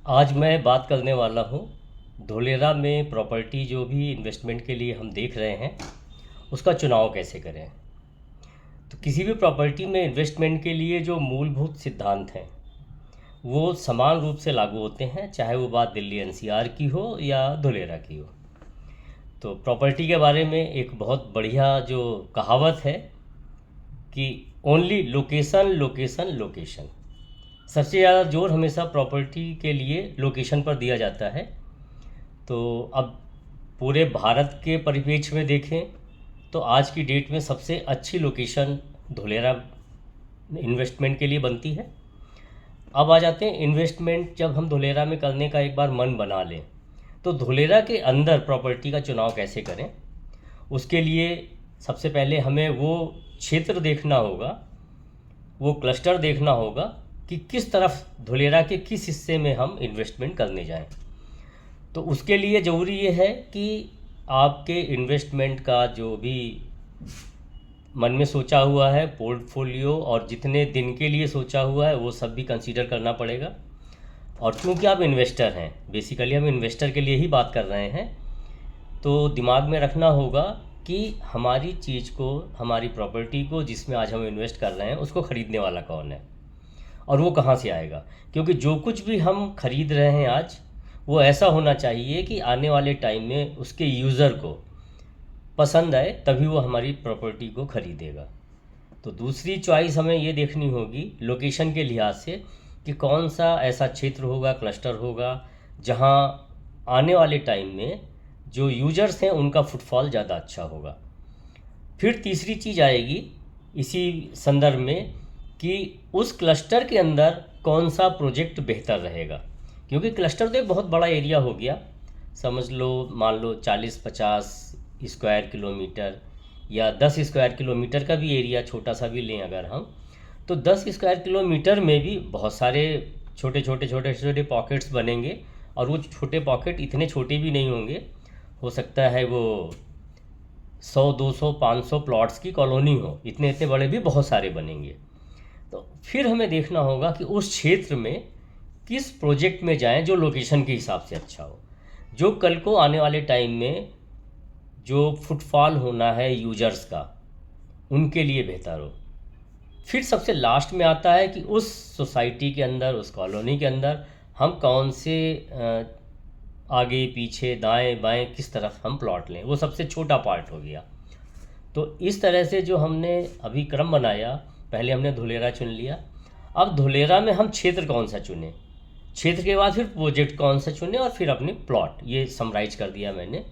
आज मैं बात करने वाला हूँ धोलेरा में प्रॉपर्टी जो भी इन्वेस्टमेंट के लिए हम देख रहे हैं उसका चुनाव कैसे करें। तो किसी भी प्रॉपर्टी में इन्वेस्टमेंट के लिए जो मूलभूत सिद्धांत हैं वो समान रूप से लागू होते हैं, चाहे वो बात दिल्ली एनसीआर की हो या धोलेरा की हो। तो प्रॉपर्टी के बारे में एक बहुत बढ़िया जो कहावत है कि ओनली लोकेशन लोकेशन लोकेशन। सबसे ज़्यादा जोर हमेशा प्रॉपर्टी के लिए लोकेशन पर दिया जाता है। तो अब पूरे भारत के परिप्रेक्ष्य में देखें तो आज की डेट में सबसे अच्छी लोकेशन धोलेरा इन्वेस्टमेंट के लिए बनती है। अब आ जाते हैं इन्वेस्टमेंट जब हम धोलेरा में करने का एक बार मन बना लें तो धोलेरा के अंदर प्रॉपर्टी का चुनाव कैसे करें। उसके लिए सबसे पहले हमें वो क्षेत्र देखना होगा, वो क्लस्टर देखना होगा कि किस तरफ धोलेरा के किस हिस्से में हम इन्वेस्टमेंट करने जाएं। तो उसके लिए ज़रूरी ये है कि आपके इन्वेस्टमेंट का जो भी मन में सोचा हुआ है पोर्टफोलियो और जितने दिन के लिए सोचा हुआ है वो सब भी कंसीडर करना पड़ेगा। और क्योंकि आप इन्वेस्टर हैं, बेसिकली हम इन्वेस्टर के लिए ही बात कर रहे हैं, तो दिमाग में रखना होगा कि हमारी चीज़ को, हमारी प्रॉपर्टी को जिसमें आज हम इन्वेस्ट कर रहे हैं उसको ख़रीदने वाला कौन है और वो कहाँ से आएगा। क्योंकि जो कुछ भी हम खरीद रहे हैं आज वो ऐसा होना चाहिए कि आने वाले टाइम में उसके यूज़र को पसंद आए, तभी वो हमारी प्रॉपर्टी को ख़रीदेगा। तो दूसरी चॉइस हमें ये देखनी होगी लोकेशन के लिहाज से कि कौन सा ऐसा क्षेत्र होगा, क्लस्टर होगा जहाँ आने वाले टाइम में जो यूजर्स हैं उनका फुटफॉल ज़्यादा अच्छा होगा। फिर तीसरी चीज़ आएगी इसी संदर्भ में कि उस क्लस्टर के अंदर कौन सा प्रोजेक्ट बेहतर रहेगा। क्योंकि क्लस्टर तो एक बहुत बड़ा एरिया हो गया, समझ लो, मान लो 40-50 स्क्वायर किलोमीटर या 10 स्क्वायर किलोमीटर का भी एरिया छोटा सा भी लें अगर हम, तो 10 स्क्वायर किलोमीटर में भी बहुत सारे छोटे छोटे पॉकेट्स बनेंगे। और वो छोटे पॉकेट इतने छोटे भी नहीं होंगे, हो सकता है वो 100-200-500 प्लॉट्स की कॉलोनी हो, इतने इतने बड़े भी बहुत सारे बनेंगे। तो फिर हमें देखना होगा कि उस क्षेत्र में किस प्रोजेक्ट में जाएं जो लोकेशन के हिसाब से अच्छा हो, जो कल को आने वाले टाइम में जो फुटफॉल होना है यूजर्स का उनके लिए बेहतर हो। फिर सबसे लास्ट में आता है कि उस सोसाइटी के अंदर, उस कॉलोनी के अंदर हम कौन से आगे पीछे दाएं बाएं किस तरफ हम प्लॉट लें, वो सबसे छोटा पार्ट हो गया। तो इस तरह से जो हमने अभी क्रम बनाया, पहले हमने धोलेरा चुन लिया, अब धोलेरा में हम क्षेत्र कौन सा चुने, क्षेत्र के बाद फिर प्रोजेक्ट कौन सा चुने और फिर अपने प्लॉट, ये समराइज कर दिया मैंने।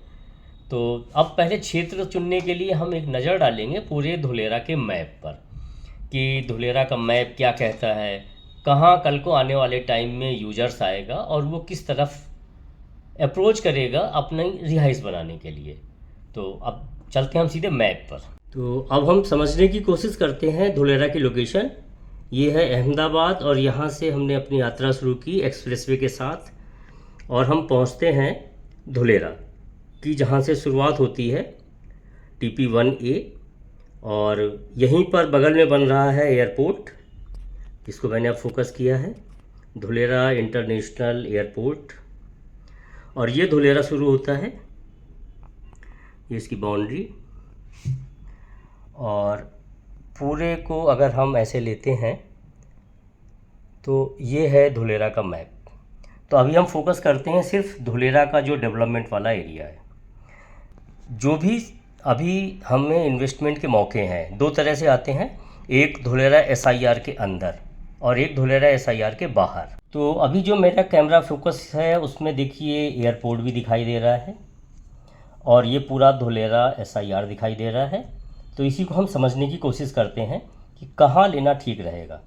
तो अब पहले क्षेत्र चुनने के लिए हम एक नज़र डालेंगे पूरे धोलेरा के मैप पर कि धोलेरा का मैप क्या कहता है, कहाँ कल को आने वाले टाइम में यूजर्स आएगा और वो किस तरफ अप्रोच करेगा अपनी रिहाइश बनाने के लिए। तो अब चलते हैं हम सीधे मैप पर। तो अब हम समझने की कोशिश करते हैं धोलेरा की लोकेशन। ये है अहमदाबाद और यहाँ से हमने अपनी यात्रा शुरू की एक्सप्रेसवे के साथ और हम पहुँचते हैं धोलेरा की, जहाँ से शुरुआत होती है TP1A। और यहीं पर बगल में बन रहा है एयरपोर्ट, इसको मैंने अब फोकस किया है, धोलेरा इंटरनेशनल एयरपोर्ट। और ये धोलेरा शुरू होता है, ये इसकी बाउंड्री। और पूरे को अगर हम ऐसे लेते हैं तो ये है धोलेरा का मैप। तो अभी हम फोकस करते हैं सिर्फ धोलेरा का जो डेवलपमेंट वाला एरिया है। जो भी अभी हमें इन्वेस्टमेंट के मौके हैं दो तरह से आते हैं, एक धोलेरा SIR के अंदर और एक धोलेरा SIR के बाहर। तो अभी जो मेरा कैमरा फोकस है उसमें देखिए एयरपोर्ट भी दिखाई दे रहा है और ये पूरा धोलेरा SIR दिखाई दे रहा है। तो इसी को हम समझने की कोशिश करते हैं कि कहाँ लेना ठीक रहेगा।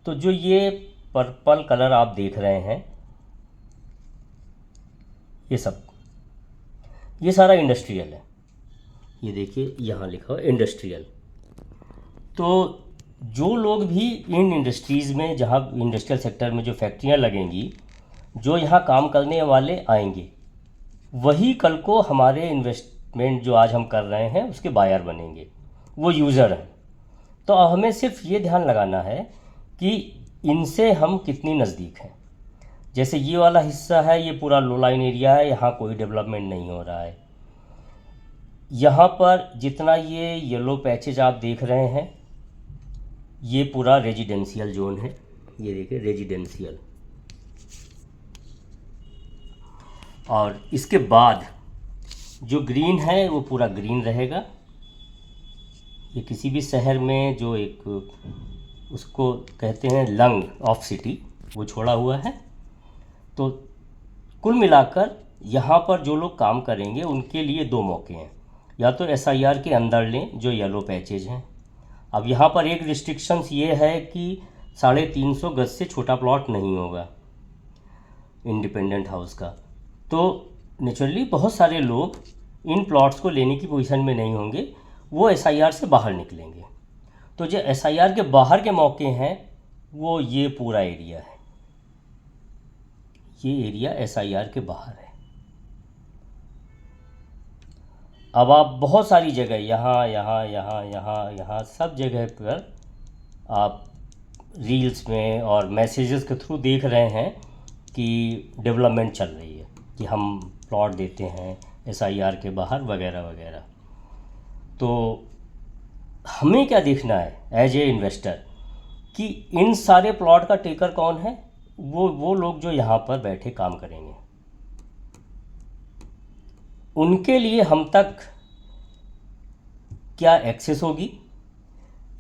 तो जो ये पर्पल कलर आप देख रहे हैं, ये सब, ये सारा इंडस्ट्रियल है। ये देखिए यहाँ लिखा हुआ इंडस्ट्रियल। तो जो लोग भी इन इंडस्ट्रीज़ में, जहाँ इंडस्ट्रियल सेक्टर में जो फैक्ट्रियाँ लगेंगी, जो यहाँ काम करने वाले आएंगे, वही कल को हमारे इन्वेस्टमेंट जो आज हम कर रहे हैं उसके बायर बनेंगे, वो यूज़र हैं। तो हमें सिर्फ ये ध्यान लगाना है कि इनसे हम कितनी नज़दीक हैं। जैसे ये वाला हिस्सा है, ये पूरा लो लाइन एरिया है, यहाँ कोई डेवलपमेंट नहीं हो रहा है। यहाँ पर जितना ये येलो पैचेज आप देख रहे हैं, ये पूरा रेजिडेंशियल जोन है। ये देखिए रेजिडेंशियल। और इसके बाद जो ग्रीन है वो पूरा ग्रीन रहेगा। ये किसी भी शहर में जो एक उसको कहते हैं लंग ऑफ सिटी, वो छोड़ा हुआ है। तो कुल मिलाकर यहाँ पर जो लोग काम करेंगे उनके लिए दो मौके हैं। या तो एसआईआर के अंदर लें जो येलो पैचेज हैं। अब यहाँ पर एक रिस्ट्रिक्शंस ये है कि 350 गज से छोटा प्लॉट नहीं होगा इंडिपेंडेंट हाउस का। तो नेचुरली बहुत सारे लोग इन प्लॉट्स को लेने की पोजीशन में नहीं होंगे, वो एसआईआर से बाहर निकलेंगे। तो जो एसआईआर के बाहर के मौके हैं वो ये पूरा एरिया है। ये एरिया एसआईआर के बाहर है। अब आप बहुत सारी जगह यहाँ यहाँ यहाँ यहाँ यहाँ सब जगह पर आप रील्स में और मैसेजेस के थ्रू देख रहे हैं कि डेवलपमेंट चल रही है, कि हम प्लॉट देते हैं एसआईआर के बाहर वगैरह वगैरह। तो हमें क्या देखना है एज ए इन्वेस्टर कि इन सारे प्लॉट का टेकर कौन है? वो लोग जो यहाँ पर बैठे काम करेंगे। उनके लिए हम तक क्या एक्सेस होगी,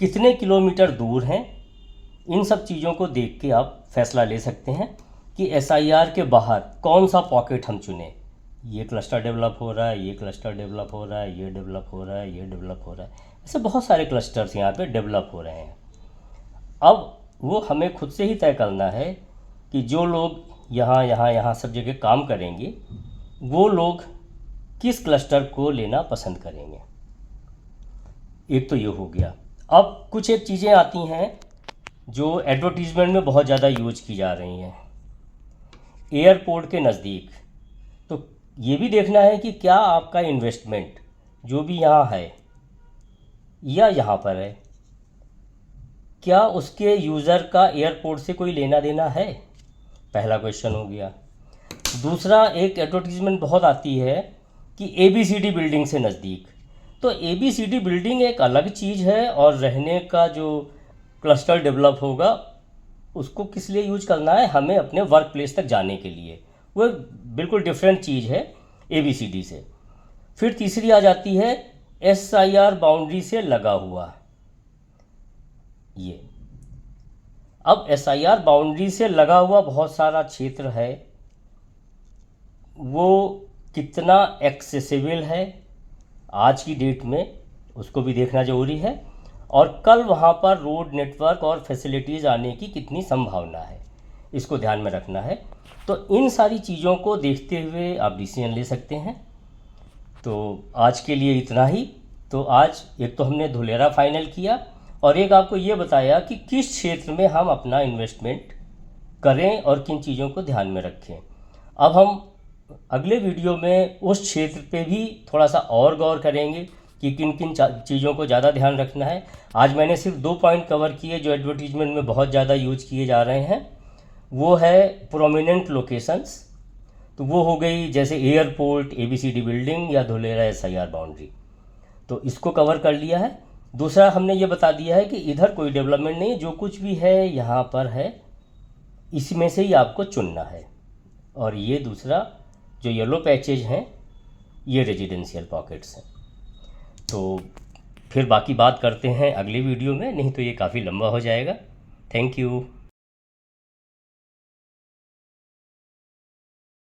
कितने किलोमीटर दूर हैं, इन सब चीज़ों को देख के आप फैसला ले सकते हैं कि एसआईआर के बाहर कौन सा पॉकेट हम चुनें। ये क्लस्टर डेवलप हो रहा है, ये क्लस्टर डेवलप हो रहा है, ये डेवलप हो रहा है, ये डेवलप हो रहा है। ऐसे बहुत सारे क्लस्टर्स यहाँ पे डेवलप हो रहे हैं। अब वो हमें खुद से ही तय करना है कि जो लोग यहाँ यहाँ यहाँ सब जगह काम करेंगे वो लोग किस क्लस्टर को लेना पसंद करेंगे। एक तो ये हो गया। अब कुछ एक चीज़ें आती हैं जो एडवर्टीज़मेंट में बहुत ज़्यादा यूज की जा रही हैं। एयरपोर्ट के नज़दीक, तो ये भी देखना है कि क्या आपका इन्वेस्टमेंट जो भी यहाँ है या यहाँ पर है, क्या उसके यूज़र का एयरपोर्ट से कोई लेना देना है? पहला क्वेश्चन हो गया। दूसरा, एक एडवर्टीज़मेंट बहुत आती है कि एबीसीडी बिल्डिंग से नज़दीक। तो एबीसीडी बिल्डिंग एक अलग चीज़ है और रहने का जो क्लस्टर डेवलप होगा उसको किस लिए यूज करना है? हमें अपने वर्क प्लेस तक जाने के लिए। वो बिल्कुल डिफरेंट चीज़ है एबीसीडी से। फिर तीसरी आ जाती है एसआईआर बाउंड्री से लगा हुआ। ये अब एसआईआर बाउंड्री से लगा हुआ बहुत सारा क्षेत्र है, वो कितना एक्सेसिबल है आज की डेट में, उसको भी देखना ज़रूरी है। और कल वहाँ पर रोड नेटवर्क और फैसिलिटीज़ आने की कितनी संभावना है, इसको ध्यान में रखना है। तो इन सारी चीज़ों को देखते हुए आप डिसीजन ले सकते हैं। तो आज के लिए इतना ही। तो आज एक तो हमने धुलेरा फाइनल किया और एक आपको ये बताया कि किस क्षेत्र में हम अपना इन्वेस्टमेंट करें और किन चीज़ों को ध्यान में रखें। अब हम अगले वीडियो में उस क्षेत्र पे भी थोड़ा सा और गौर करेंगे कि किन किन चीज़ों को ज़्यादा ध्यान रखना है। आज मैंने सिर्फ 2 पॉइंट कवर किए जो एडवर्टीजमेंट में बहुत ज़्यादा यूज किए जा रहे हैं। वो है प्रोमिनेंट लोकेशंस, तो वो हो गई जैसे एयरपोर्ट, एबीसीडी बिल्डिंग या धुलेरा एसआईआर बाउंड्री, तो इसको कवर कर लिया है। दूसरा हमने ये बता दिया है कि इधर कोई डेवलपमेंट नहीं, जो कुछ भी है यहाँ पर है, इसमें से ही आपको चुनना है। और ये दूसरा जो येलो पैचेज हैं ये रेजिडेंशियल पॉकेट्स हैं। तो फिर बाकी बात करते हैं अगले वीडियो में, नहीं तो ये काफ़ी लंबा हो जाएगा। Thank you.